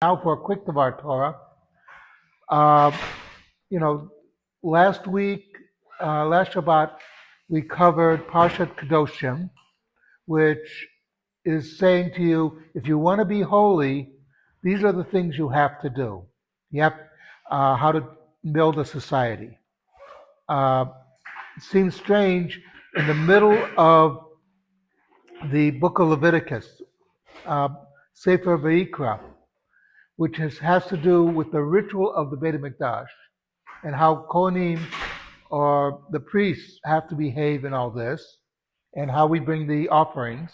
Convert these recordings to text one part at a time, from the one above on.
Now for a quick Devar Torah. Uh, you know, last week, last Shabbat, we covered Parshat Kedoshim, which is saying to you, if you want to be holy, these are the things you have to do. You have how to build a society. It seems strange in the middle of the book of Leviticus, Sefer Vayikra, which has to do with the ritual of the Beit HaMikdash and how Kohanim or the priests have to behave in all this and how we bring the offerings.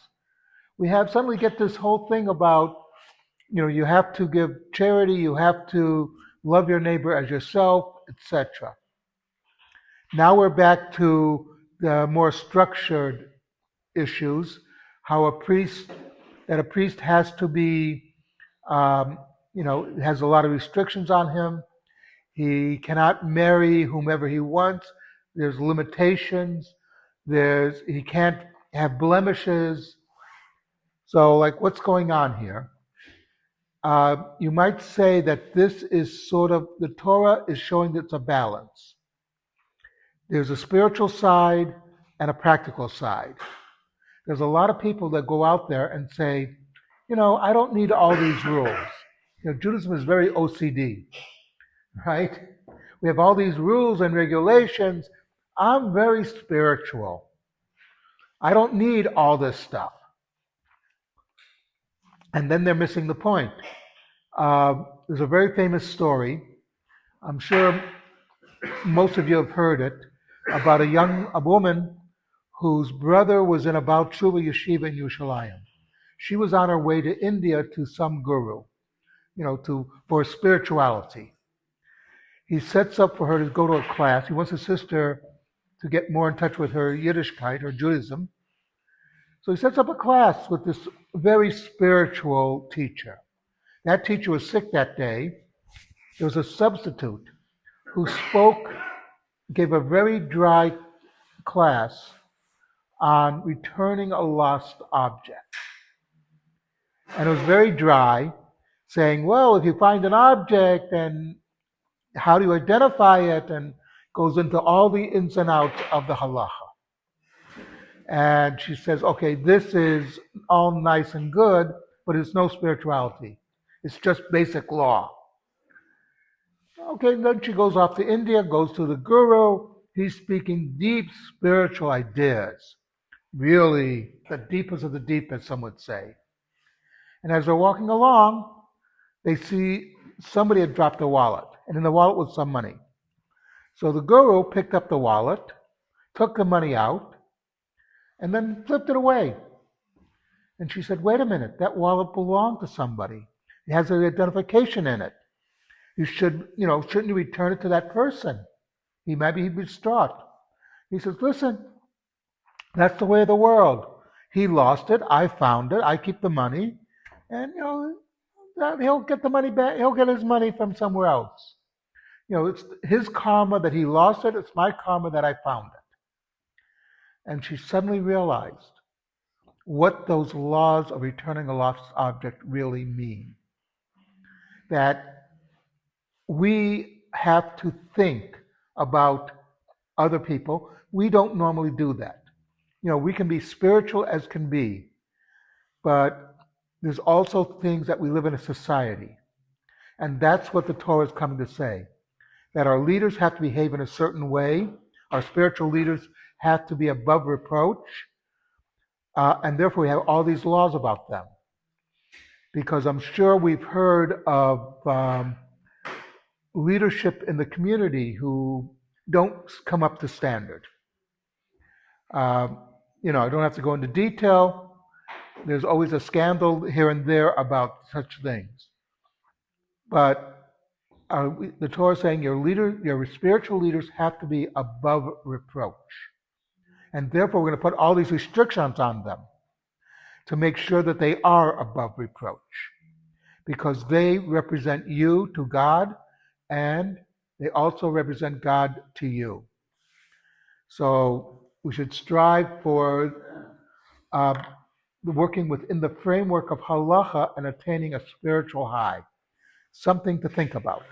We have suddenly get this whole thing about, you have to give charity, you have to love your neighbor as yourself, etc. Now we're back to the more structured issues, how a priest has to be, has a lot of restrictions on him. He cannot marry whomever he wants. There's limitations. He can't have blemishes. So, what's going on here? You might say that this is the Torah is showing that it's a balance. There's a spiritual side and a practical side. There's a lot of people that go out there and say, I don't need all these rules. Judaism is very OCD, right? We have all these rules and regulations. I'm very spiritual. I don't need all this stuff. And then they're missing the point. There's a very famous story. I'm sure most of you have heard it, about a woman whose brother was in a Baal Tshuva yeshiva in Yerushalayim. She was on her way to India to some guru, for spirituality. He sets up for her to go to a class. He wants his sister to get more in touch with her Yiddishkeit, her Judaism. So he sets up a class with this very spiritual teacher. That teacher was sick that day. There was a substitute who gave a very dry class on returning a lost object. And it was very dry, saying, well, if you find an object, then how do you identify it? And goes into all the ins and outs of the halacha. And she says, okay, this is all nice and good, but it's no spirituality. It's just basic law. Okay, then she goes off to India, goes to the guru. He's speaking deep spiritual ideas. Really, the deepest of the deep, as some would say. And as they're walking along, they see somebody had dropped a wallet, and in the wallet was some money. So the guru picked up the wallet, took the money out, and then flipped it away. And she said, wait a minute, that wallet belonged to somebody. It has an identification in it. You shouldn't you return it to that person? Maybe he'd be distraught. He says, listen, that's the way of the world. He lost it, I found it, I keep the money, and he'll get the money back, he'll get his money from somewhere else. It's his karma that he lost it, it's my karma that I found it. And she suddenly realized what those laws of returning a lost object really mean. That we have to think about other people. We don't normally do that. We can be spiritual as can be, but there's also things that we live in a society. And that's what the Torah is coming to say. That our leaders have to behave in a certain way. Our spiritual leaders have to be above reproach. And therefore we have all these laws about them. Because I'm sure we've heard of leadership in the community who don't come up to standard. I don't have to go into detail. There's always a scandal here and there about such things. But the Torah is saying your spiritual leaders have to be above reproach. And therefore we're going to put all these restrictions on them to make sure that they are above reproach. Because they represent you to God, and they also represent God to you. So we should strive for working within the framework of halacha and attaining a spiritual high. Something to think about.